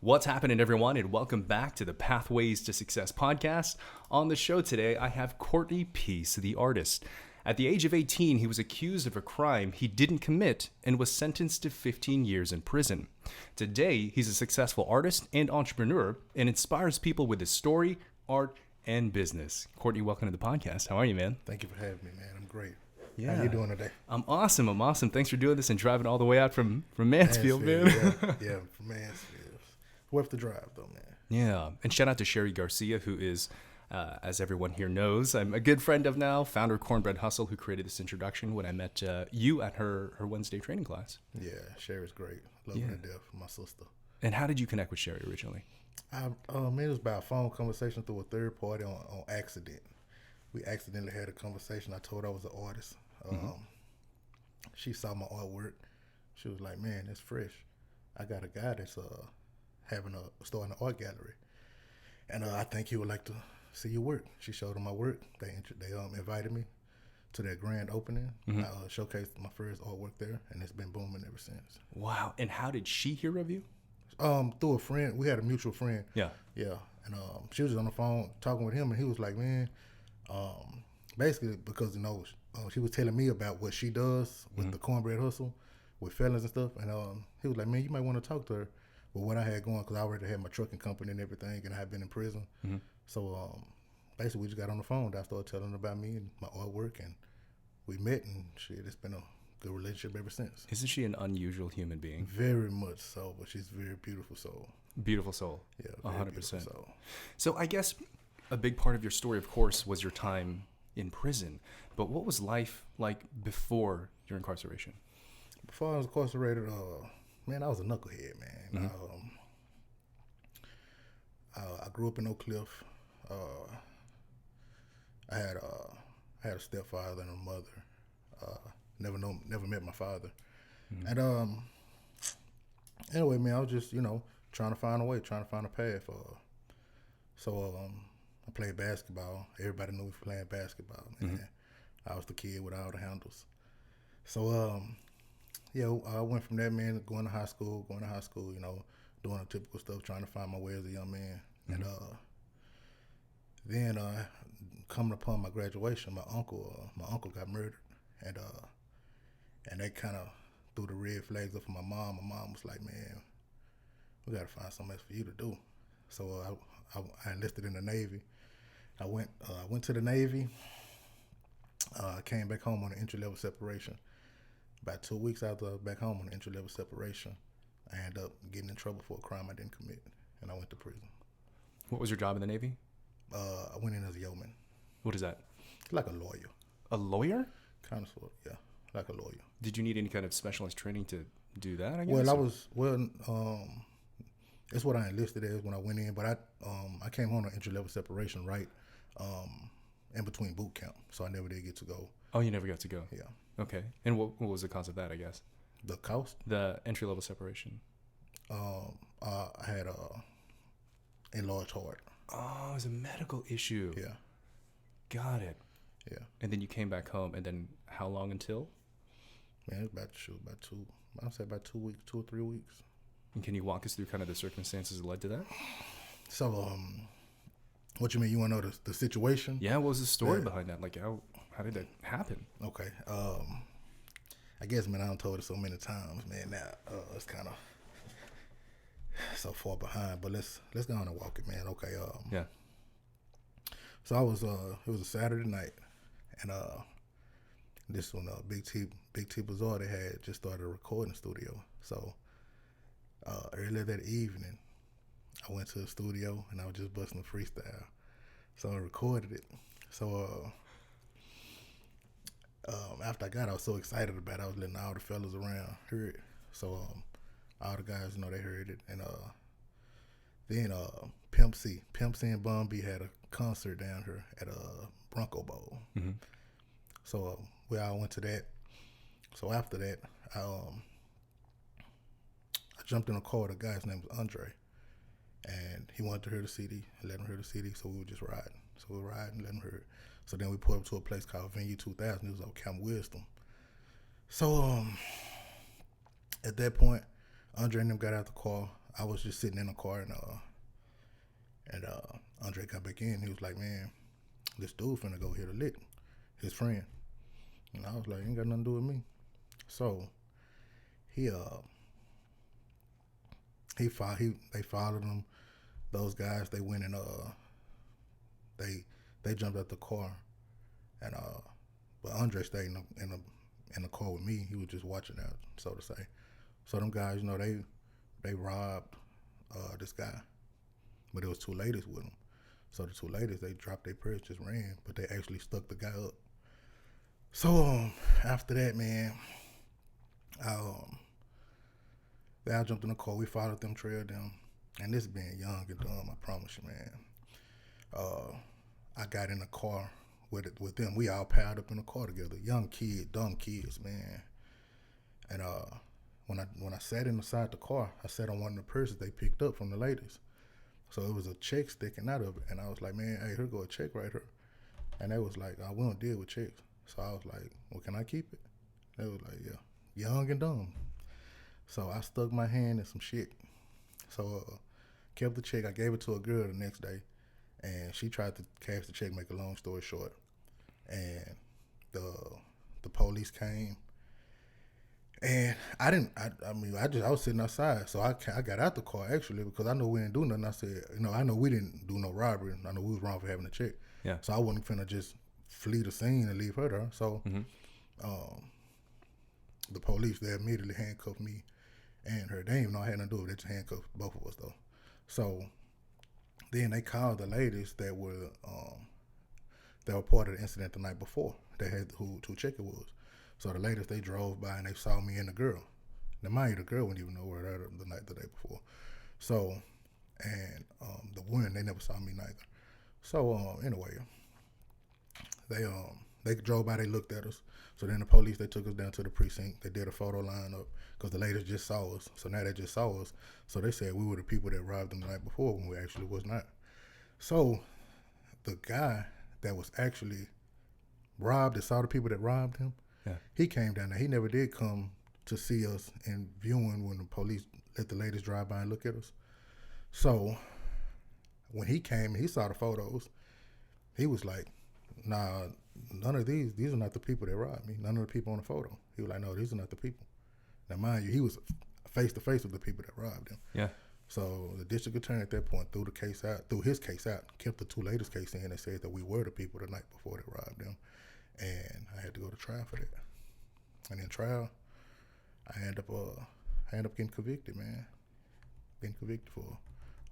What's happening, everyone, and welcome back to the Pathways to Success podcast. On the show today, I have Courtney Peace, the artist. At the age of 18, he was accused of a crime he didn't commit and was sentenced to 15 years in prison. Today, he's a successful artist and entrepreneur and inspires people with his story, art, and business. Courtney, welcome to the podcast. How are you, man? Thank you for having me, man. I'm great. Yeah. How you doing today? I'm awesome. Thanks for doing this and driving all the way out from Mansfield, man. Yeah, from Mansfield. Worth the drive, though, man. Yeah, and shout out to Sherry Garcia, who is, as everyone here knows, I'm a good friend of now, founder of Cornbread Hustle, who created this introduction when I met you at her Wednesday training class. Yeah, Sherry's great. Love her to death, my sister. And how did you connect with Sherry originally? It was by a phone conversation through a third party on accident. We accidentally had a conversation. I told her I was an artist. She saw my artwork. She was like, "Man, it's fresh. I got a guy that's starting an art gallery, and I think he would like to see your work." She showed him my work. They invited me to their grand opening. I showcased my first artwork there, and it's been booming ever since. Wow. And how did she hear of you? Through a friend. We had a mutual friend. Yeah. And she was on the phone talking with him, and he was like, "Man," basically because she was telling me about what she does with the Cornbread Hustle, with felons and stuff, and he was like, "Man, you might want to talk to her." But what I had going, because I already had my trucking company and everything, and I had been in prison. So basically, we just got on the phone. I started telling her about me and my artwork, and we met, and shit, it's been a good relationship ever since. Isn't she an unusual human being? Very much so, but she's a very beautiful soul. Beautiful soul. Yeah, 100%. Soul. So I guess a big part of your story, of course, was your time in prison. But what was life like before your incarceration? Before I was incarcerated, man, I was a knucklehead, man. I grew up in Oak Cliff. I had a stepfather and a mother. Never met my father. And anyway, man, I was just trying to find a way, trying to find a path. So I played basketball. Everybody knew me for playing basketball, man. I was the kid with all the handles. So I went from that, man, going to high school, doing the typical stuff, trying to find my way as a young man. And then coming upon my graduation, my uncle got murdered, and that kind of threw the red flags up for my mom. My mom was like, "Man, we got to find something else for you to do." So I enlisted in the Navy. I went to the Navy. I came back home on an entry-level separation. About 2 weeks after I was back home on an entry-level separation, I ended up getting in trouble for a crime I didn't commit, and I went to prison. What was your job in the Navy? I went in as a yeoman. What is that? Like a lawyer. A lawyer? Kind of, sort of, yeah, like a lawyer. Did you need any kind of specialized training to do that, I guess? It's what I enlisted as when I went in, but I came home on entry-level separation right in between boot camp, so I never did get to go. Oh, you never got to go? Yeah. Okay. And what was the cause of that, I guess? The cost? The entry-level separation. I had a enlarged heart. Oh, it was a medical issue. Yeah. Got it. Yeah. And then you came back home, and then how long until? Man, it was about 2 weeks, 2 or 3 weeks. And can you walk us through kind of the circumstances that led to that? So, what you mean? You want to know the situation? Yeah, what was the story behind that? Like, how did that happen? Okay. I guess, man, I done told it so many times, man. Now it's kind of so far behind, but let's go on and walk it, man. Okay. Yeah. So it was a Saturday night, and this one, Big T Bazaar, they had just started a recording studio. So earlier that evening, I went to the studio and I was just busting a freestyle. So I recorded it. So after I got it, I was so excited about it. I was letting all the fellas around hear it. So all the guys, they heard it. And then Pimp C and Bun B had a concert down here at Bronco Bowl. So we all went to that. So after that, I jumped in a car with a guy. His name was Andre, and he wanted to hear the CD. I let him hear the CD, so we were just riding. So we were riding, let him hear it. So then we pulled up to a place called Venue 2000. It was on Camp Wisdom. So at that point, Andre and them got out the car. I was just sitting in the car, and Andre got back in. He was like, man, this dude finna go hit a lick, his friend. And I was like, ain't got nothing to do with me. So they followed him. Those guys, they went and they jumped out the car, and but Andre stayed in the car with me. He was just watching out, so to say. So them guys, you know, they robbed this guy, but it was two ladies with him. So the two ladies, they dropped their purse, just ran, but they actually stuck the guy up. So after that, man, I jumped in the car. We followed them, trailed them, and this being young and dumb, I promise you, man. I got in the car with them. We all piled up in the car together. Young kids, dumb kids, man. And when I sat inside the car, I sat on one of the purses they picked up from the ladies. So it was a check sticking out of it, and I was like, man, hey, here go a check right here. And they was like, oh, we don't deal with checks. So I was like, well, can I keep it? They was like, yeah, young and dumb. So I stuck my hand in some shit. So kept the check. I gave it to a girl the next day, and she tried to cash the check, make a long story short. And the police came, and I was sitting outside, so I got out the car actually because I know we didn't do nothing. I said, you know, I know we didn't do no robbery. I know we was wrong for having a check. Yeah. So I wasn't finna just flee the scene and leave her there. So the police, they immediately handcuffed me and her. They didn't even know I had nothing to do with it. They just handcuffed both of us though. So then they called the ladies that were part of the incident the night before. They had who check it was. So the ladies, they drove by and they saw me and the girl. Now mind you, the girl wouldn't even know where her the day before. So, and the women, they never saw me neither. So anyway, they drove by, they looked at us. So then the police, they took us down to the precinct. They did a photo lineup because the ladies just saw us. So now they just saw us. So they said we were the people that robbed them the night before when we actually was not. So the guy that was actually robbed, that saw the people that robbed him, yeah, he came down there. He never did come to see us in viewing when the police let the ladies drive by and look at us. So when he came and he saw the photos, he was like, nah, none of these are not the people that robbed me. None of the people on the photo. He was like, no, these are not the people. Now mind you, he was face to face with the people that robbed him. Yeah. So the district attorney at that point threw his case out, kept the two ladies' case in and said that we were the people the night before that robbed them. And I had to go to trial for that. And in trial, I end up getting convicted, man. Getting convicted for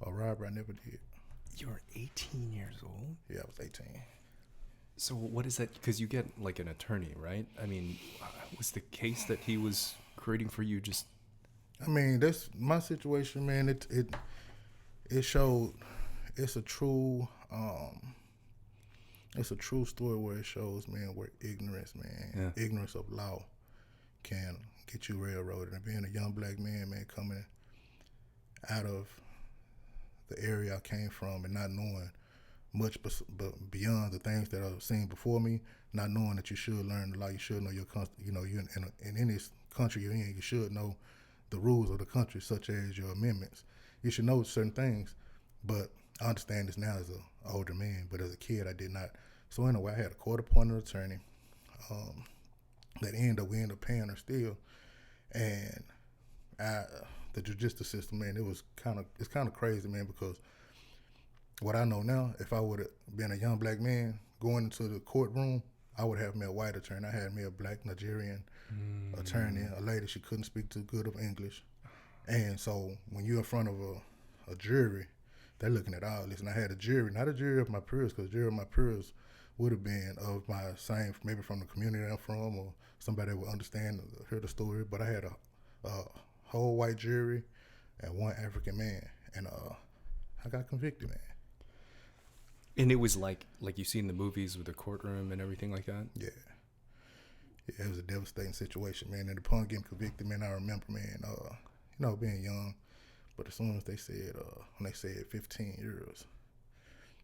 a robbery I never did. You were 18 years old? Yeah, I was 18. So what is that? Because you get like an attorney, right? I mean, was the case that he was creating for you just... I mean, that's my situation, man. It showed, it's a true story where it shows, man, where ignorance, man, ignorance of law can get you railroaded. And being a young black man, man, coming out of the area I came from and not knowing much but beyond the things that I've seen before me, not knowing that you should learn the law, you should know you're in this country you're in, you should know the rules of the country, such as your amendments. You should know certain things, but I understand this now as an older man, but as a kid, I did not. So anyway, I had a court-appointed attorney we end up paying her still, and the judicial system, man, it's kind of crazy, man, because what I know now, if I would have been a young black man going into the courtroom, I would have me a white attorney. I had me a black Nigerian attorney, a lady, she couldn't speak too good of English. And so when you're in front of a jury, they're looking at all this. And I had a jury, not a jury of my peers, because jury of my peers would have been of my same, maybe from the community I'm from, or somebody that would understand, hear the story. But I had a whole white jury and one African man. And I got convicted, man. And it was like you see in the movies with the courtroom and everything like that? Yeah, it was a devastating situation, man. And upon getting convicted, man, I remember, man, being young, but as soon as they said, when they said 15 years,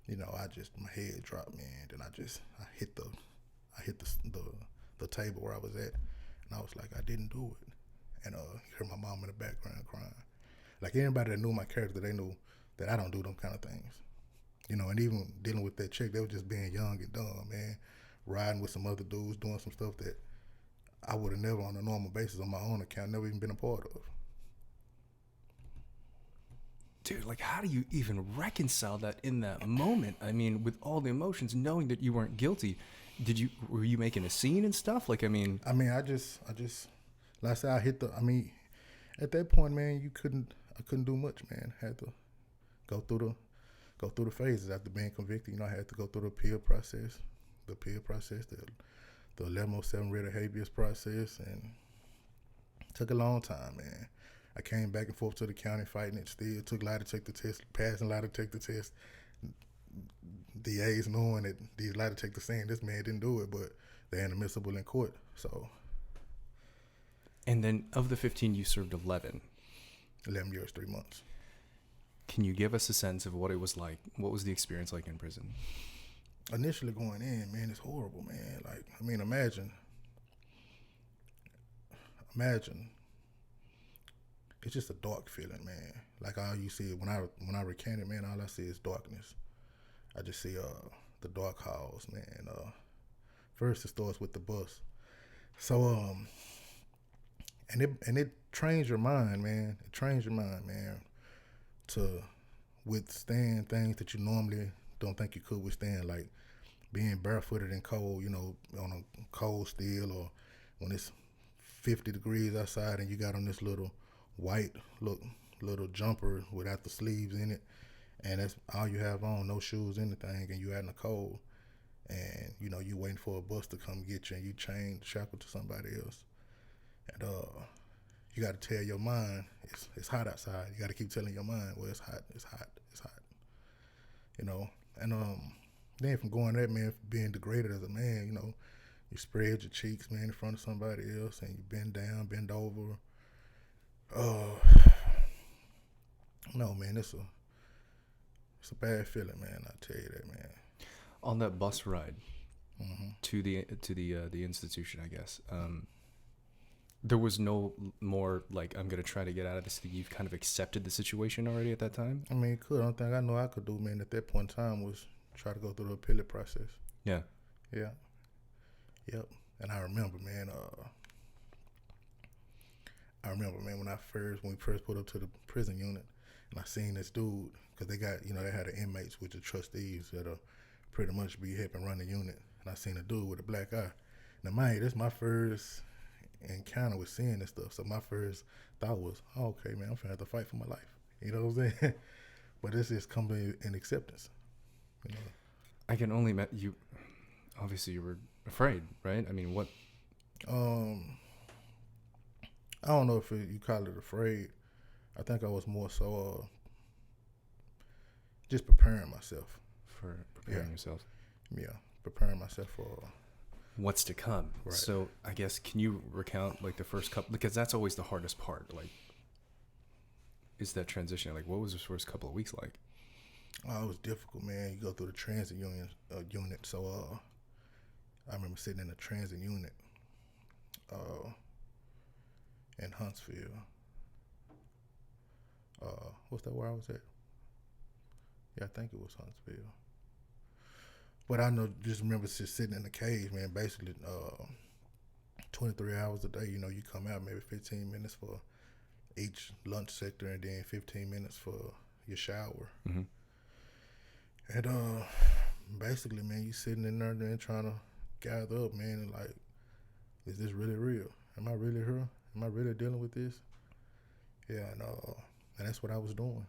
my head dropped, man. Then I hit the table where I was at, and I was like, I didn't do it. And you heard my mom in the background crying. Like anybody that knew my character, they knew that I don't do them kind of things. You know, and even dealing with that chick, they were just being young and dumb, man. Riding with some other dudes, doing some stuff that I would have never on a normal basis on my own account, never even been a part of. Dude, like, how do you even reconcile that in that moment? I mean, with all the emotions, knowing that you weren't guilty, were you making a scene and stuff? Like, I mean, I just, like I said, at that point, man, I couldn't do much, man. I had to go through the phases after being convicted. You know, I had to go through the appeal process, the 1107 writ of habeas process, and it took a long time, man. I came back and forth to the county fighting it. Still took a lot to take the test, passing a lot to take the test. DAs knowing that these lie to take the stand, this man didn't do it, but they're inadmissible in court. So. And then of the 15, you served 11. 11 years, 3 months. Can you give us a sense of what it was like? What was the experience like in prison? Initially going in, man, it's horrible, man. Like, I mean, imagine. It's just a dark feeling, man. Like all you see when I recant it, man, all I see is darkness. I just see the dark halls, man. First it starts with the bus. So and it trains your mind, man. It trains your mind, man, to withstand things that you normally don't think you could withstand, like being barefooted in cold, you know, on a cold steel, or when it's 50 degrees outside and you got on this little white little jumper without the sleeves in it, and that's all you have on, no shoes, anything, and you out in the cold, and you know you waiting for a bus to come get you, and you chained, shackled to somebody else, and you got to tell your mind it's hot outside. You got to keep telling your mind, well, it's hot, you know. And then from going that, man, being degraded as a man, you know, you spread your cheeks, man, in front of somebody else, and you bend down, bend over. No, man, it's a bad feeling, man. I tell you that, man. On that bus ride to the institution, I guess, there was no more like, I'm gonna try to get out of this thing. You've kind of accepted the situation already at that time. I mean, the only thing I know I could do, man, at that point in time was try to go through the appellate process. Yeah. Yep. And I remember, man. When we first put up to the prison unit, and I seen this dude, because they got, you know, they had the inmates with the trustees that'll pretty much be helping run the unit, and I seen a dude with a black eye. Now, mind you, this is my first encounter with seeing this stuff, so my first thought was, oh, okay, man, I'm finna have to fight for my life. You know what I'm saying? But this is coming in acceptance. You know? I can only imagine you. Obviously, you were afraid, right? I mean, what? I don't know if you call it afraid. I think I was more so just preparing myself. For preparing yourself? Yeah, preparing myself for what's to come. Right. So I guess, can you recount like the first couple, because that's always the hardest part, like, is that transition. Like, what was the first couple of weeks like? Oh, it was difficult, man. You go through the transit unit. So I remember sitting in the transit unit in Huntsville. What's that where I was at? Yeah, I think it was Huntsville. But I just remember just sitting in the cage, man, basically 23 hours a day. You know, you come out maybe 15 minutes for each lunch sector, and then 15 minutes for your shower. Mm-hmm. And basically, man, you sitting in there then trying to gather up, man, and like, is this really real? Am I really here? Am I really dealing with this? Yeah, and that's what I was doing.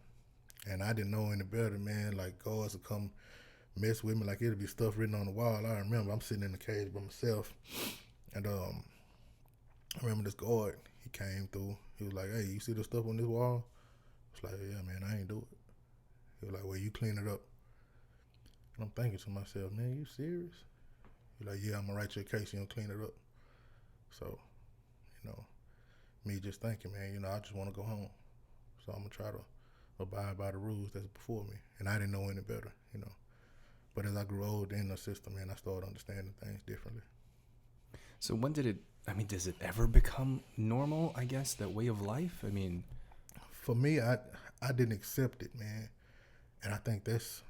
And I didn't know any better, man. Like, guards would come mess with me, like it'd be stuff written on the wall. I remember I'm sitting in the cage by myself, and I remember this guard, he came through. He was like, hey, you see the stuff on this wall? I was like, yeah, man, I ain't do it. He was like, well, you clean it up. And I'm thinking to myself, man, you serious? He's like, yeah, I'm gonna write you a case, you don't clean it up. So, you know, me just thinking, man, you know, I just want to go home. So I'm gonna try to abide by the rules that's before me. And I didn't know any better, you know. But as I grew older in the system, man, I started understanding things differently. So does it ever become normal, I guess, that way of life? I mean, for me, I didn't accept it, man, and I think that's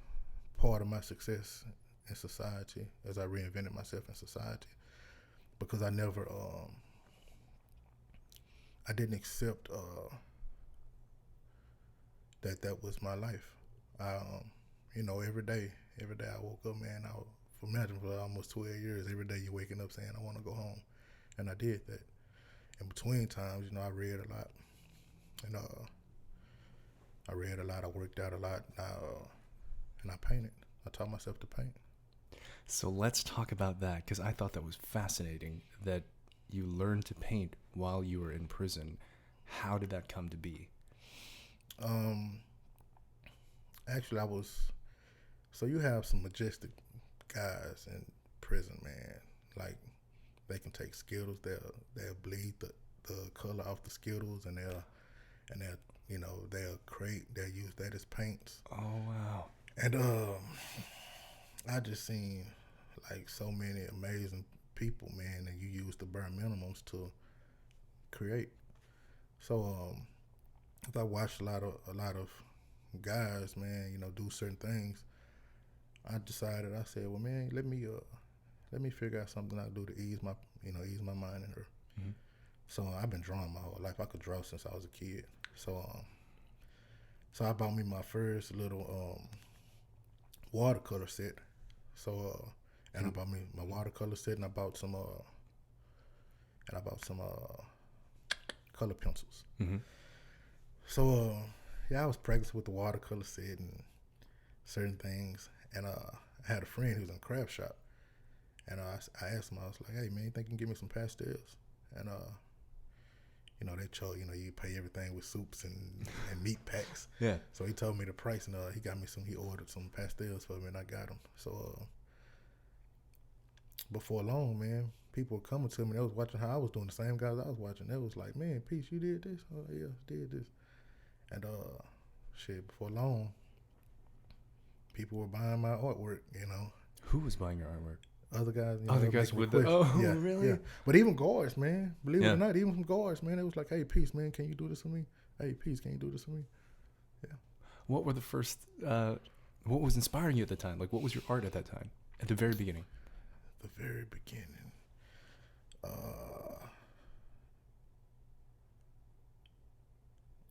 part of my success in society as I reinvented myself in society, because I never I didn't accept that was my life. I every day I woke up, man. Imagine for almost 12 years, every day you're waking up saying I want to go home, and I did that. In between times, I read a lot, and I read a lot. I worked out a lot, and I painted. I taught myself to paint. So let's talk about that, because I thought that was fascinating that you learned to paint while you were in prison. How did that come to be? Actually, so you have some majestic guys in prison, man. Like, they can take Skittles, they'll bleed the color off the Skittles, and they'll use that as paints. Oh, wow. And I just seen like so many amazing people, man, and you use the bare minimums to create. So I watched a lot of guys, man, do certain things. I said, well, man, let me figure out something I can do to ease my mind in her. Mm-hmm. So I've been drawing my whole life. I could draw since I was a kid. So I bought me my first little watercolor set. So and I bought me my watercolor set, and I bought some color pencils. Mm-hmm. So I was practicing with the watercolor set and certain things, and I had a friend who was in a craft shop, and I asked him, I was like, hey man, you think you can give me some pastels? And they chose, you pay everything with soups and meat packs. Yeah. So he told me the price, and he ordered some pastels for me, and I got them. So before long, man, people were coming to me. They was watching how I was doing. The same guys I was watching. They was like, man, Peace, you did this? Oh yeah, did this. And before long, people were buying my artwork. Who was buying your artwork? Other guys. Other guys with the. Oh, yeah, really? Yeah. But even guards, man. Believe it or not, even some guards, man. It was like, hey, Peace, man, can you do this for me? Hey, Peace, can you do this for me? Yeah. What were the first? What was inspiring you at the time? Like, what was your art at that time? At the very beginning. The very beginning.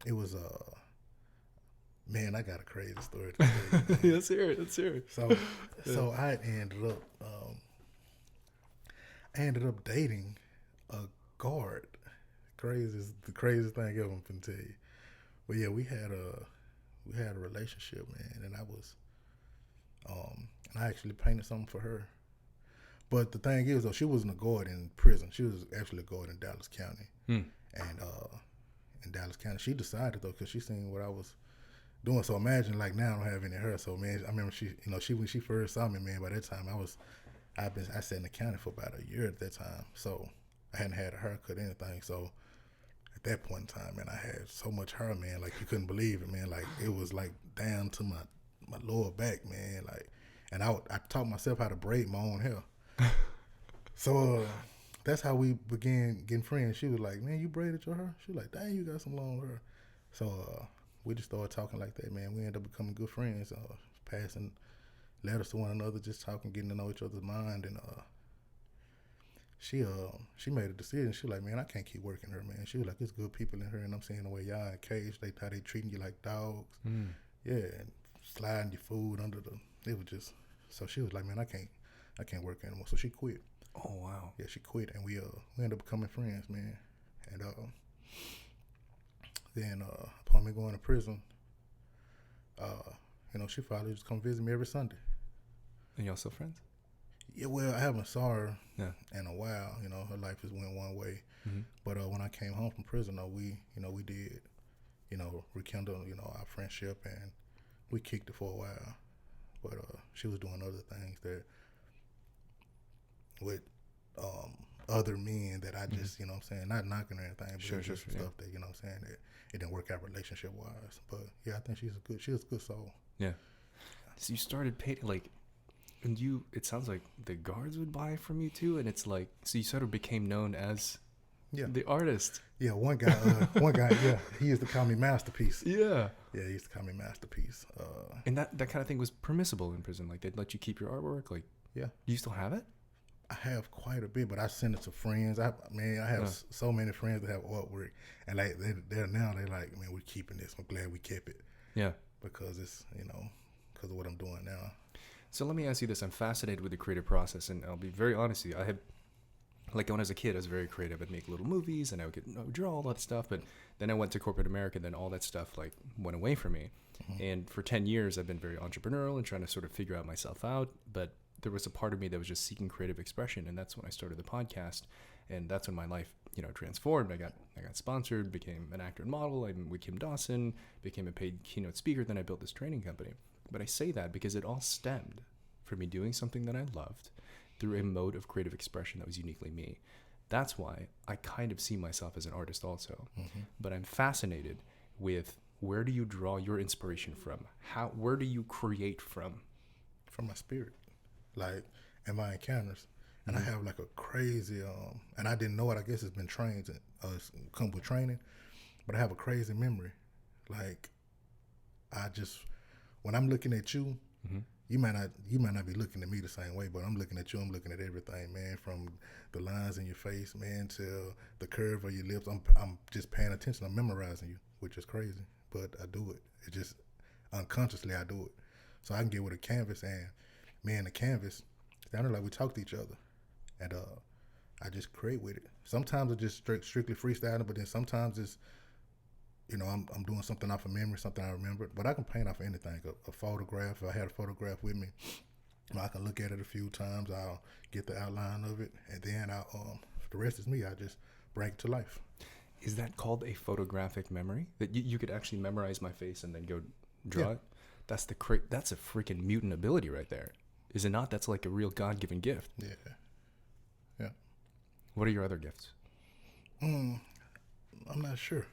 It was man, I got a crazy story to tell you. Let's hear it. So I ended up dating a guard. The craziest thing ever, I'm gonna tell you. But yeah, we had a relationship, man, and I actually painted something for her. But the thing is, though, she wasn't a guard in prison. She was actually a guard in Dallas County. And in Dallas County, she decided, though, because she seen what I was doing. So imagine, like, now I don't have any of her. So, man, I remember when she first saw me, man, by that time I sat in the county for about a year at that time. So I hadn't had a haircut or anything. So at that point in time, man, I had so much hair, man, like you couldn't believe it, man. Like it was like down to my lower back, man. Like, and I taught myself how to braid my own hair. So that's how we began getting friends. She was like, man, you braided your hair? She was like, dang, you got some long hair. So we just started talking like that, man. We ended up becoming good friends, passing letters to one another, just talking, getting to know each other's mind. And she made a decision. She was like, man, I can't keep working her, man. She was like, there's good people in here, and I'm seeing the way y'all in cage, how they treating you like dogs. Yeah, and sliding your food it was just, so she was like, man, I can't work anymore. So she quit. Oh, wow. Yeah, she quit, and we ended up becoming friends, man. And then upon me going to prison, she finally just come visit me every Sunday. And y'all still friends? Yeah, well, I haven't saw her in a while. Her life just went one way. Mm-hmm. But when I came home from prison, we did, rekindle, our friendship, and we kicked it for a while. But she was doing other things that with other men that I just, what I'm saying, not knocking or anything, but sure, stuff that, what I'm saying, that it didn't work out relationship wise. But yeah, I think she was a good soul. Yeah. So you started painting, and it sounds like the guards would buy from you too, and it's like, so you sort of became known as Yeah. The artist. Yeah, one guy, yeah, he used to call me Masterpiece. Yeah. Yeah, he used to call me Masterpiece. And that kind of thing was permissible in prison. Like, they'd let you keep your artwork. Like, Yeah. do you still have it? I have quite a bit, but I send it to friends. I have so many friends that have artwork, and like they're like, man, we're keeping this. I'm glad we kept it. Yeah. Because it's, because of what I'm doing now. So let me ask you this. I'm fascinated with the creative process, and I'll be very honest with you. I had, like, when I was a kid, I was very creative. I'd make little movies, and I would draw all that stuff. But then I went to corporate America, then all that stuff, like, went away from me. Mm-hmm. And for 10 years, I've been very entrepreneurial and trying to sort of figure out myself out. But there was a part of me that was just seeking creative expression, and that's when I started the podcast. And that's when my life, transformed. I got sponsored, became an actor and model. I with Kim Dawson, became a paid keynote speaker. Then I built this training company. But I say that because it all stemmed from me doing something that I loved through a mode of creative expression that was uniquely me. That's why I kind of see myself as an artist also. Mm-hmm. But I'm fascinated with, where do you draw your inspiration from? Where do you create from? From my spirit, like, and my encounters. And I have like a crazy, and I didn't know it. I guess it's been trained, it's come with training, but I have a crazy memory. Like, when I'm looking at you, mm-hmm. you might not be looking at me the same way, but I'm looking at you. I'm looking at everything, man, from the lines in your face, man, to the curve of your lips. I'm just paying attention. I'm memorizing you, which is crazy, but I do it. It just unconsciously I do it. So I can get with a canvas, and me and the canvas sounded like we talk to each other, and I just create with it. Sometimes it's just strictly freestyling, but then sometimes it's, I'm doing something off of memory, something I remember. But I can paint off of anything. A photograph, if I had a photograph with me, I can look at it a few times. I'll get the outline of it, and then the rest is me. I just bring it to life. Is that called a photographic memory? That you could actually memorize my face and then go draw it? That's a freaking mutant ability right there. Is it not? That's like a real God-given gift. Yeah. Yeah. What are your other gifts? I'm not sure.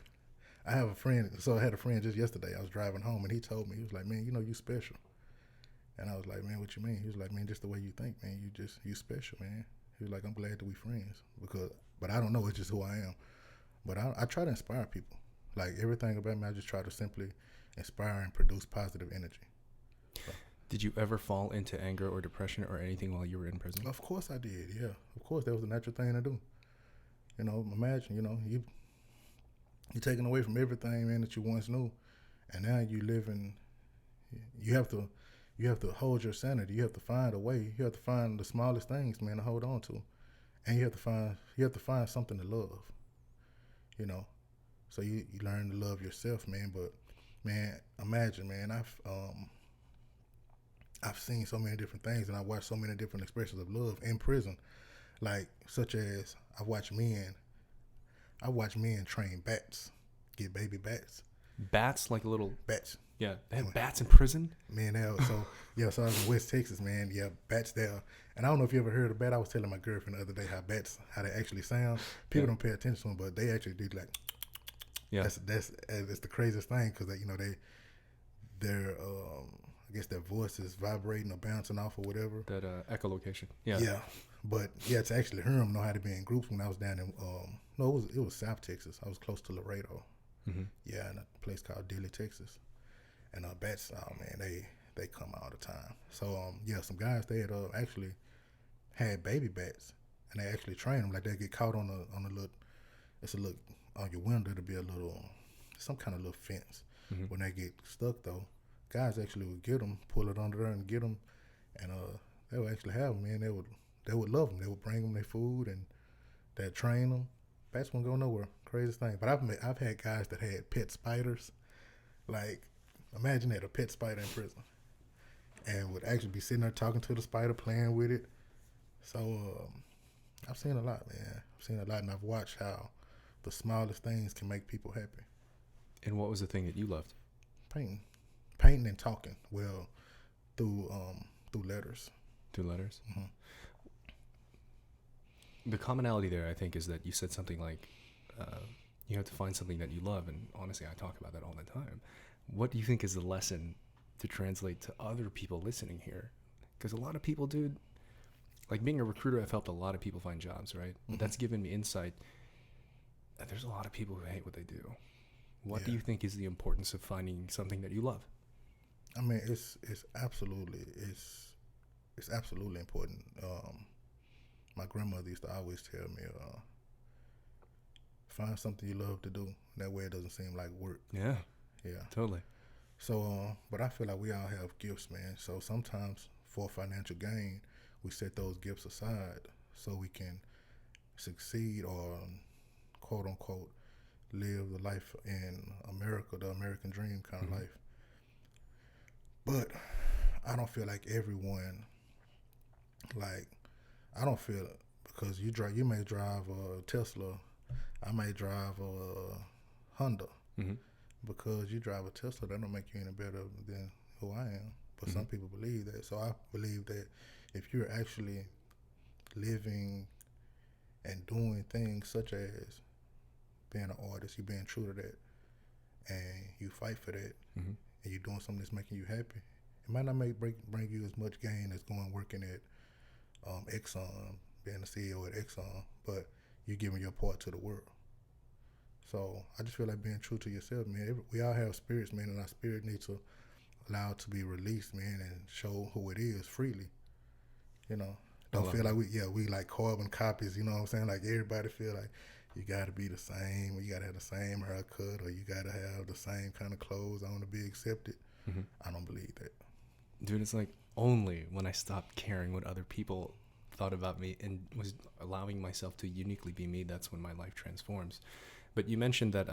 I have a friend. So I had a friend just yesterday. I was driving home, and he told me, he was like, man, you special. And I was like, man, what you mean? He was like, man, just the way you think, man, you special, man. He was like, I'm glad that we friends, but I don't know. It's just who I am. But I try to inspire people. Like, everything about me, I just try to simply inspire and produce positive energy. So. Did you ever fall into anger or depression or anything while you were in prison? Of course I did, yeah. Of course, that was the natural thing to do. Imagine, you're taken away from everything, man, that you once knew, and now you live in. You have to hold your sanity. You have to find a way. You have to find the smallest things, man, to hold on to, and you have to find something to love. So you learn to love yourself, man. But man, imagine, man, I've seen so many different things, and I watched so many different expressions of love in prison, like such as I watch men train bats, get baby bats. Bats, like little bats. Yeah, they have bats in prison. Man, so I was in West Texas, man. Yeah, bats there, and I don't know if you ever heard of bat. I was telling my girlfriend the other day how they actually sound. People don't pay attention to them, but they actually do, like. Yeah, that's the craziest thing, because they're I guess their voice is vibrating or bouncing off or whatever. That echolocation. Yeah. Yeah, but to actually hear them, know how to be in groups. When I was down in it was South Texas. I was close to Laredo. Mm-hmm. Yeah, in a place called Dilley, Texas. And bats, oh man, they come all the time. So some guys, they had actually had baby bats, and they actually train them. Like, they get caught on a little. It's a little on your window. It'll be a little, some kind of little fence. Mm-hmm. When they get stuck though, guys actually would get them, pull it under there and get them, and they would actually have them. Man, they would love them. They would bring them their food, and they'd train them. Bats won't go nowhere. Craziest thing. But I've had guys that had pet spiders. Like, imagine that, a pet spider in prison, and would actually be sitting there talking to the spider, playing with it. So I've seen a lot, man. I've seen a lot, and I've watched how the smallest things can make people happy. And what was the thing that you loved? Painting and talking. Well, through letters. Through letters. Mm-hmm. The commonality there, I think, is that you said something like, you have to find something that you love, and honestly, I talk about that all the time. What do you think is the lesson to translate to other people listening here? Because a lot of people, dude, like, being a recruiter, I've helped a lot of people find jobs, right? Mm-hmm. That's given me insight there's a lot of people who hate what they do. What Yeah. do you think is the importance of finding something that you love? I mean, it's absolutely important. My grandmother used to always tell me, find something you love to do. That way, it doesn't seem like work. Yeah, Yeah. totally. So, but I feel like we all have gifts, man. So sometimes for financial gain, we set those gifts aside so we can succeed or quote unquote live the life in America, the American dream kind of life. But I don't feel like everyone, like, I don't feel it because you may drive a Tesla, I may drive a Honda. Mm-hmm. Because you drive a Tesla, that don't make you any better than who I am. But some people believe that. So I believe that if you're actually living and doing things such as being an artist, you being true to that, and you fight for that, and you're doing something that's making you happy, it might not bring you as much gain as going working at Exxon, being the CEO at Exxon, but you're giving your part to the world. So I just feel like being true to yourself, man. We all have spirits, man, and our spirit needs to allow it to be released, man, and show who it is freely. You know, don't feel like we like carbon copies. You know what I'm saying? Like everybody feel like you got to be the same, or you got to have the same haircut, or you got to have the same kind of clothes on to be accepted. I don't believe that. Dude, it's like only when I stopped caring what other people thought about me and was allowing myself to uniquely be me, that's when my life transforms. But you mentioned that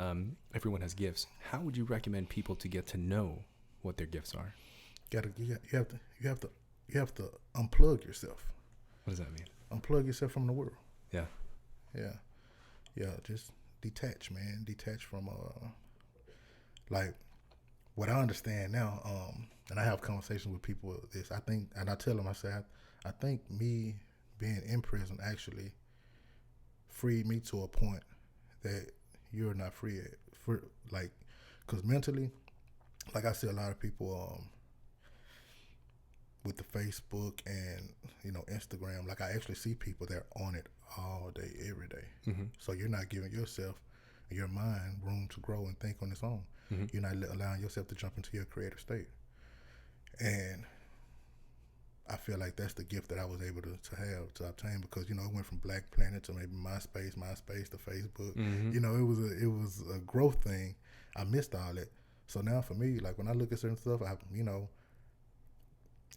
everyone has gifts. How would you recommend people to get to know what their gifts are? You have to unplug yourself. What does that mean? Unplug yourself from the world. Yeah. Just detach, man. Detach from like what I understand now. And I have conversations with people with this. I think, and I tell them, I say, I think me being in prison actually freed me to a point that you're not free at. Because mentally, like I see a lot of people with the Facebook and Instagram. Like I actually see people that are on it all day, every day. So you're not giving yourself, your mind, room to grow and think on its own. You're not allowing yourself to jump into your creative state. And I feel like that's the gift that I was able to obtain because it went from Black Planet to maybe MySpace to Facebook. It was a growth thing. I missed all that. So now for me, like when I look at certain stuff,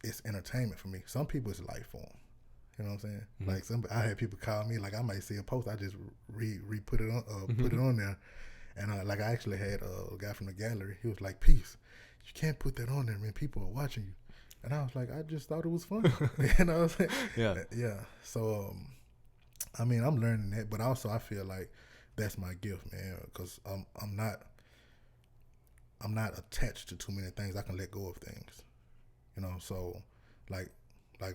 it's entertainment for me. Some people it's life form. You know what I'm saying? Like I had people call me, like I might see a post, I just put it on, put it on there, and like I actually had a guy from the gallery. He was like, "Peace, you can't put that on there, man. People are watching you." And I was like, I just thought it was fun. You know what I'm saying? Yeah. So, I mean, I'm learning that, but also I feel like that's my gift, man, because I'm not attached to too many things. I can let go of things. So like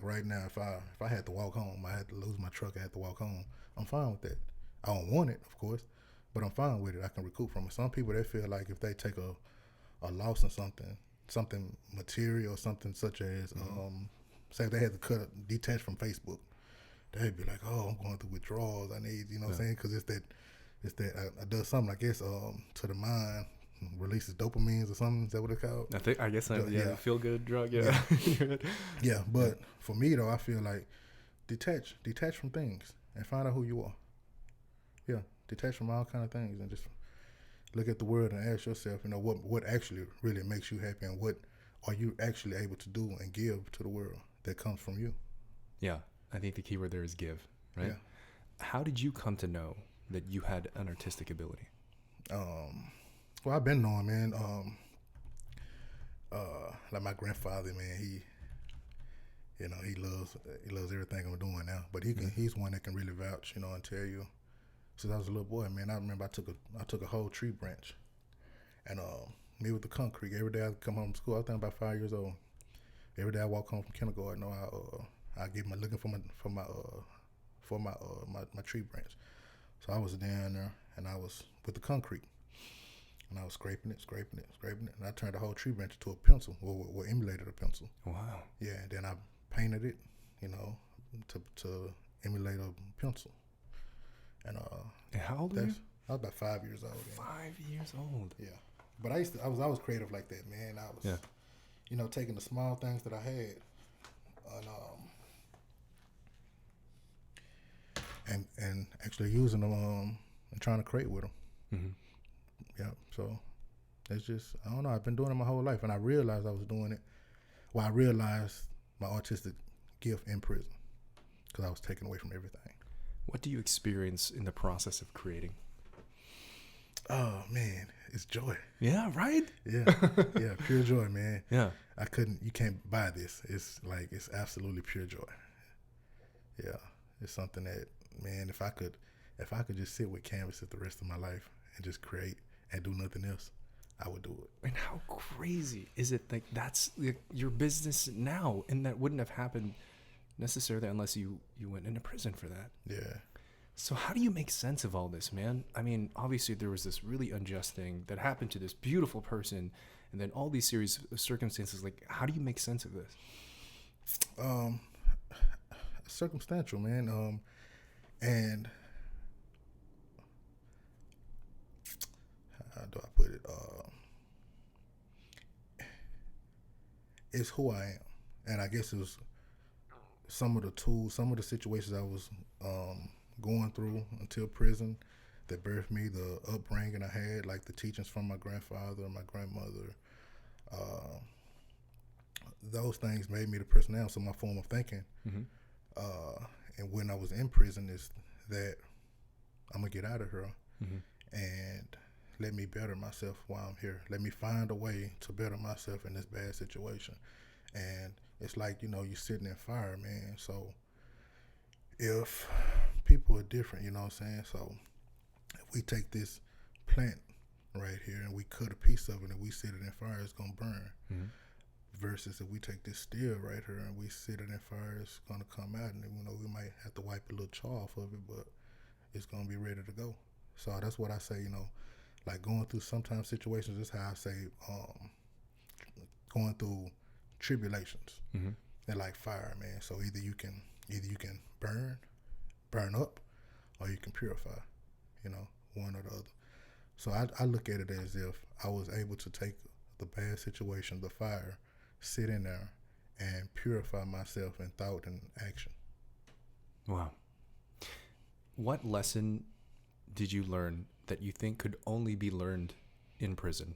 right now, if I had to walk home, I had to lose my truck, I had to walk home, I'm fine with that. I don't want it, of course, but I'm fine with it. I can recoup from it. Some people, they feel like if they take a loss in something material, something such as, say if they had to detach from Facebook, they'd be like, oh, I'm going through withdrawals. I need, what I'm saying? Because it's that I does something, I guess, to the mind, releases dopamines or something. Is that what it's called? I guess feel good drug. Yeah, but for me though, I feel like detach from things and find out who you are. Yeah, detach from all kind of things and just look at the world and ask yourself, what actually really makes you happy and what are you actually able to do and give to the world that comes from you. Yeah, I think the key word there is give, right? Yeah. How did you come to know that you had an artistic ability? Well, I've been knowing, man. Like my grandfather, man, he loves everything I'm doing now. But he's one that can really vouch, and tell you. Since I was a little boy, man, I remember I took a whole tree branch, and me with the concrete. Every day I come home from school, I was about 5 years old. Every day I walk home from kindergarten, I get my looking for my tree branch. So I was down there, and I was with the concrete. And I was scraping it, and I turned the whole tree branch into a pencil, or emulated a pencil. Wow. Yeah, and then I painted it, to emulate a pencil. And how old were you? I was about 5 years old. Then. 5 years old. Yeah, but I was always creative like that, man. I was, taking the small things that I had, and actually using them and trying to create with them. Mm-hmm. Yeah, so it's just I don't know. I've been doing it my whole life, and I realized I was doing it. Well, I realized my artistic gift in prison because I was taken away from everything. What do you experience in the process of creating? Oh man, it's joy. Yeah, right? Yeah, pure joy, man. Yeah. You can't buy this. It's absolutely pure joy. Yeah, it's something that, man, if I could just sit with canvases the rest of my life and just create and do nothing else, I would do it. And how crazy is it? Like that's your business now, and that wouldn't have happened necessarily unless you went into prison for that. Yeah. So how do you make sense of all this, man? I mean, obviously there was this really unjust thing that happened to this beautiful person, and then all these series of circumstances. Like, how do you make sense of this? Circumstantial, man. And how do I put it? It's who I am, and I guess it was some of the tools, some of the situations I was going through until prison that birthed me, the upbringing I had, like the teachings from my grandfather and my grandmother. Those things made me the person I am. So my form of thinking, and when I was in prison, is that I'm gonna get out of here and let me better myself while I'm here. Let me find a way to better myself in this bad situation. And it's like, you're sitting in fire, man. So if people are different, you know what I'm saying? So if we take this plant right here and we cut a piece of it and we sit it in fire, it's gonna burn. Versus if we take this steel right here and we sit it in fire, it's gonna come out, and we might have to wipe a little char off of it, but it's gonna be ready to go. So that's what I say, like going through sometimes situations. This is how I say, going through tribulations. They're like fire, man. So either you can burn up, or you can purify. One or the other. So I look at it as if I was able to take the bad situation, the fire, sit in there and purify myself in thought and action. Wow. What lesson did you learn that you think could only be learned in prison?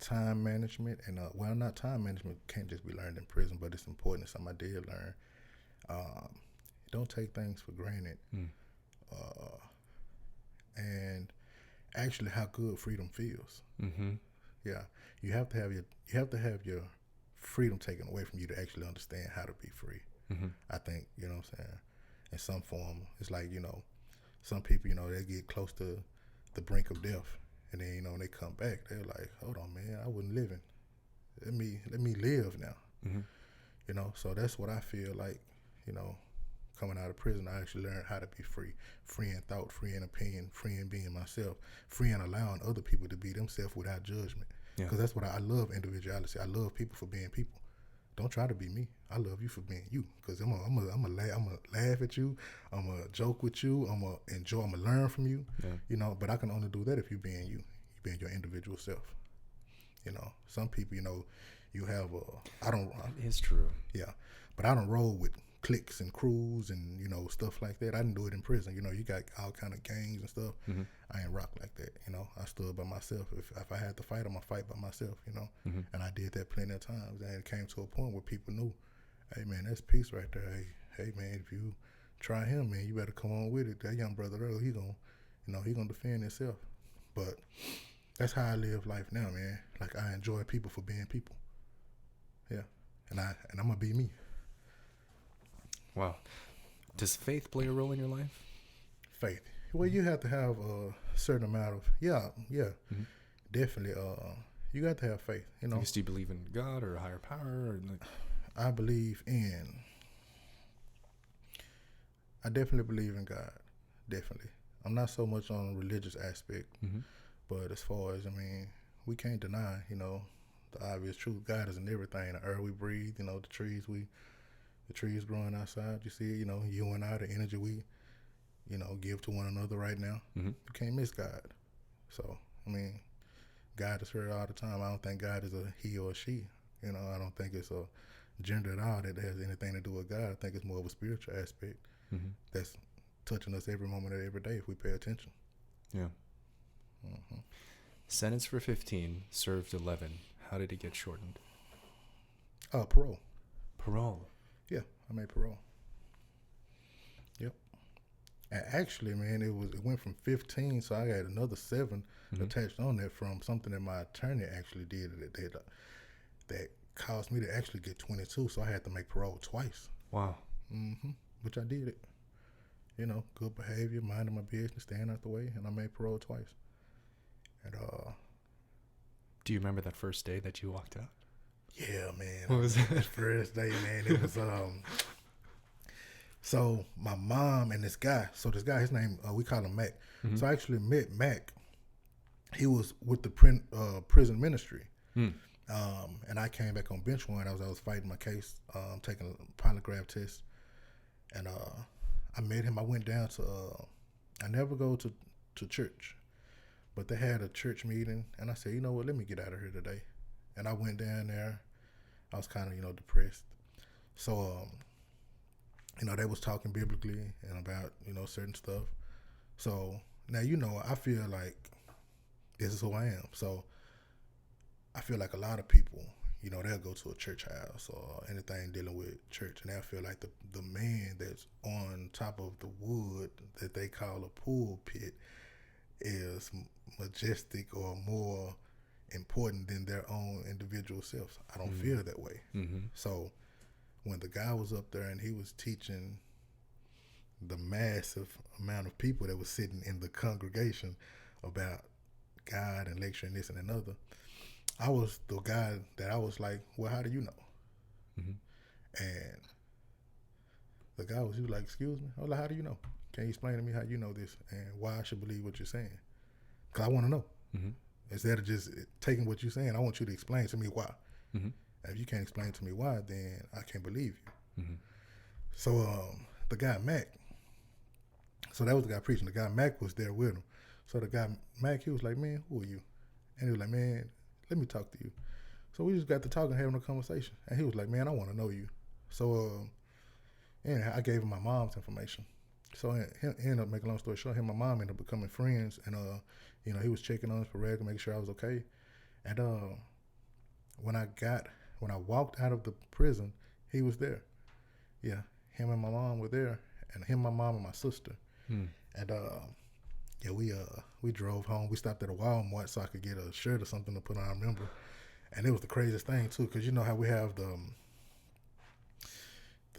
Time management, and not time management can't just be learned in prison, but it's important. It's something I did learn. Don't take things for granted. And actually how good freedom feels. Yeah, you have to have your freedom taken away from you to actually understand how to be free. I think, what I'm saying, in some form. It's like, some people, they get close to the brink of death, and then, when they come back, they're like, hold on, man, I wasn't living. Let me live now. So that's what I feel like, coming out of prison. I actually learned how to be free in thought, free in opinion, free in being myself, free in allowing other people to be themselves without judgment. Because that's what I love, individuality. I love people for being people. Don't try to be me. I love you for being you. Because I'm gonna laugh at you. I'm gonna joke with you. I'm gonna enjoy. I'm gonna learn from you. But I can only do that if you being you. You being your individual self. Some people, you have I don't. That is true. Yeah, but I don't roll with cliques and crews and stuff like that. I didn't do it in prison. You got all kind of gangs and stuff. I ain't rock like that. I stood by myself. If I had to fight, I'm gonna fight by myself. And I did that plenty of times. And it came to a point where people knew, hey man, that's peace right there. Hey man, if you try him, man, you better come on with it. That young brother Earl, he gonna defend himself. But that's how I live life now, man. Like I enjoy people for being people. Yeah, and I'm gonna be me. Wow. Does faith play a role in your life? Faith. Well, you have to have a certain amount of definitely. You got to have faith. Do you believe in God or a higher power? Or I definitely believe in God. Definitely. I'm not so much on the religious aspect, but as far as we can't deny, the obvious truth. God is in everything. The air we breathe, you know, the trees growing outside. You see, you know, you and I, the energy we, you know, give to one another right now. Mm-hmm. You can't miss God. So, I mean, God is here all the time. I don't think God is a he or a she. You know, I don't think it's a gender at all that has anything to do with God. I think it's more of a spiritual aspect that's touching us every moment of every day if we pay attention. Yeah. Sentenced for 15, served 11. How did it get shortened? Parole. Parole. Yeah, I made parole. Yep. And actually, man, it went from 15, so I got another 7 attached on that from something that my attorney actually did that caused me to actually get 22. So I had to make parole twice. Wow. Which I did it. You know, good behavior, minding my business, staying out the way, and I made parole twice. And do you remember that first day that you walked out? Yeah, man. What was it? That first day, man? It was so my mom and this guy. So this guy, his name we call him Mac. So I actually met Mac. He was with the prison ministry. And I came back on bench one. I was fighting my case, taking a polygraph test, and I met him. I went down to I never go to church, but they had a church meeting, and I said, you know what, let me get out of here today. And I went down there. I was kind of, you know, depressed. So you know, they was talking biblically and about, you know, certain stuff. So now, you know, I feel like this is who I am. So I feel like a lot of people, you know, they'll go to a church house or anything dealing with church, and they'll feel like the man that's on top of the wood that they call a pulpit is majestic or more important than their own individual selves. I don't feel that way. So when the guy was up there and he was teaching the massive amount of people that was sitting in the congregation about God and lecturing this and another, I was the guy that I was like, well, how do you know? And the guy he was like, excuse me? I was like, how do you know? Can you explain to me how you know this and why I should believe what you're saying? Because I want to know. Instead of just taking what you're saying, I want you to explain to me why. And if you can't explain to me why, then I can't believe you. So the guy Mac, so that was the guy preaching. The guy Mac was there with him. So the guy Mac, he was like, man, who are you? And he was like, man, let me talk to you. So we just got to talking, having a conversation. And he was like, man, I want to know you. So and I gave him my mom's information. So he ended up, making a long story short, him and my mom ended up becoming friends. And, you know, he was checking on us for regular, making sure I was okay. And when I walked out of the prison, he was there. Yeah, him and my mom were there. And him, my mom, and my sister. And yeah, we drove home. We stopped at a Walmart so I could get a shirt or something to put on. I remember, and it was the craziest thing too, because you know how we have the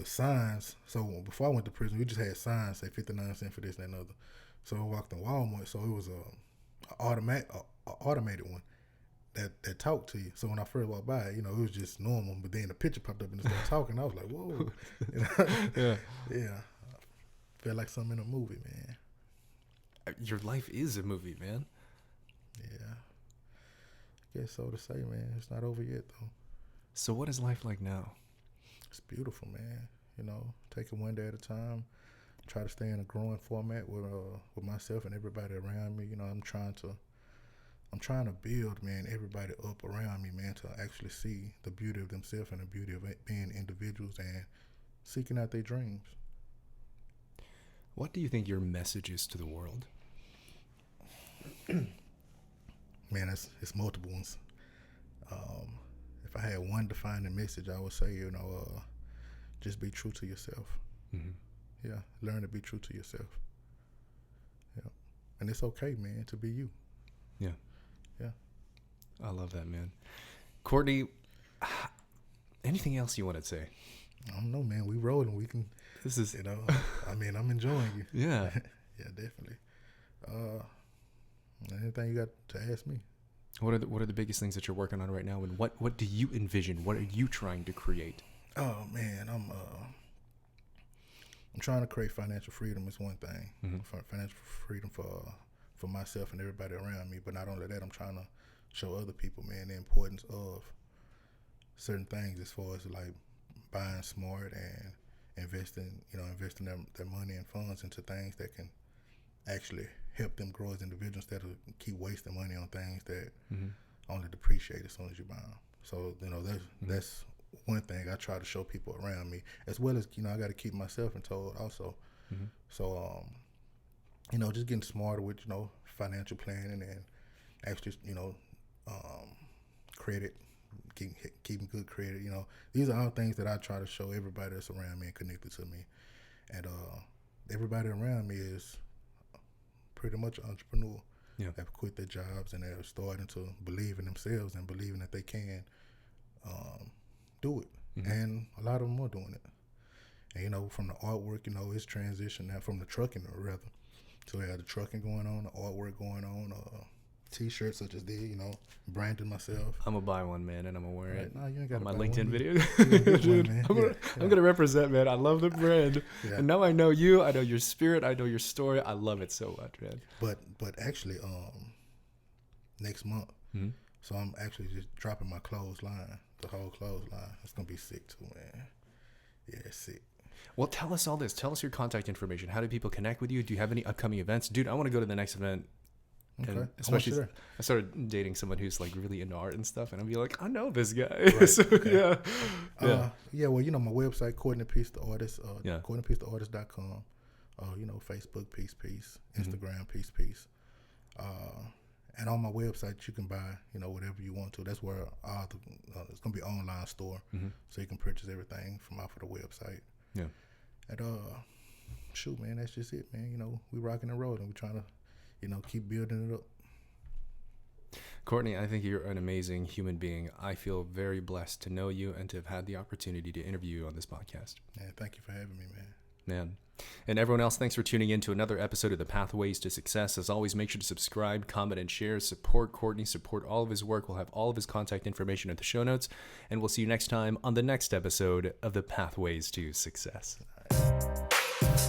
signs. So before I went to prison, we just had signs say 59 cents for this and that and other. So I walked in Walmart. So it was a automated one that talked to you. So when I first walked by, you know, it was just normal. But then the picture popped up and it started talking. I was like, whoa, you know? Yeah. I felt like something in a movie, man. Your life is a movie, man. Yeah. I guess so to say, man. It's not over yet, though. So what is life like now? It's beautiful, man. You know, take it one day at a time. Try to stay in a growing format with myself and everybody around me. You know, I'm trying to build, man, everybody up around me, man, to actually see the beauty of themselves and the beauty of being individuals and seeking out their dreams. What do you think your message is to the world? Man, it's multiple ones. If I had one defining message, I would say, you know, just be true to yourself. Yeah, learn to be true to yourself. Yeah, and it's okay, man, to be you. Yeah. Yeah. I love that, man. Courtney, anything else you want to say? I don't know, man. We rolling. We can. This is, you know, I mean, I'm enjoying you. Yeah. Yeah, definitely. Anything you got to ask me? What are the biggest things that you're working on right now, and what do you envision? What are you trying to create? Oh man, I'm trying to create financial freedom. Is one thing. Financial freedom for myself and everybody around me. But not only that, I'm trying to show other people, man, the importance of certain things as far as like buying smart and investing their money and funds into things that can actually help them grow as individuals instead of keep wasting money on things that only depreciate as soon as you buy them. So, that's one thing I try to show people around me, as well as, I got to keep myself in tow also. So, just getting smarter with, financial planning and actually, credit, keeping good credit. These are all things that I try to show everybody that's around me and connected to me. And everybody around me is pretty much an entrepreneur. Yeah. Have quit their jobs and they're starting to believe in themselves and believing that they can do it. And a lot of them are doing it. And, from the artwork, it's transition now from the trucking, rather. So we had the trucking going on, the artwork going on, T-shirts such as these, branding myself. I'm gonna buy one, man, and I'm gonna wear it. No, you ain't got on my buy LinkedIn one. video. Dude, I'm gonna represent, man. I love the brand, Yeah. and now I know you. I know your spirit. I know your story. I love it so much, man. But actually, next month, so I'm actually just dropping my clothesline, the whole clothesline. It's gonna be sick too, man. Yeah, it's sick. Well, tell us all this. Tell us your contact information. How do people connect with you? Do you have any upcoming events? Dude, I want to go to the next event. Okay. And especially, Sure. I started dating someone who's like really into art and stuff, and I'll be like, I know this guy. Right, So, okay. yeah. Well, my website, Courtney Peace the Artist, Yeah. CourtneyPeaceTheArtist.com. Facebook Peace, Instagram Peace. And on my website, you can buy, whatever you want to. That's where it's gonna be an online store, so you can purchase everything from off of the website. Yeah. And shoot, man, that's just it, man. We rocking and rolling. We trying to, keep building it up. Courtney, I think you're an amazing human being. I feel very blessed to know you and to have had the opportunity to interview you on this podcast. Yeah, thank you for having me, man. Man. And everyone else, thanks for tuning in to another episode of the Pathways to Success. As always, make sure to subscribe, comment, and share. Support Courtney, support all of his work. We'll have all of his contact information in the show notes. And we'll see you next time on the next episode of the Pathways to Success. All right.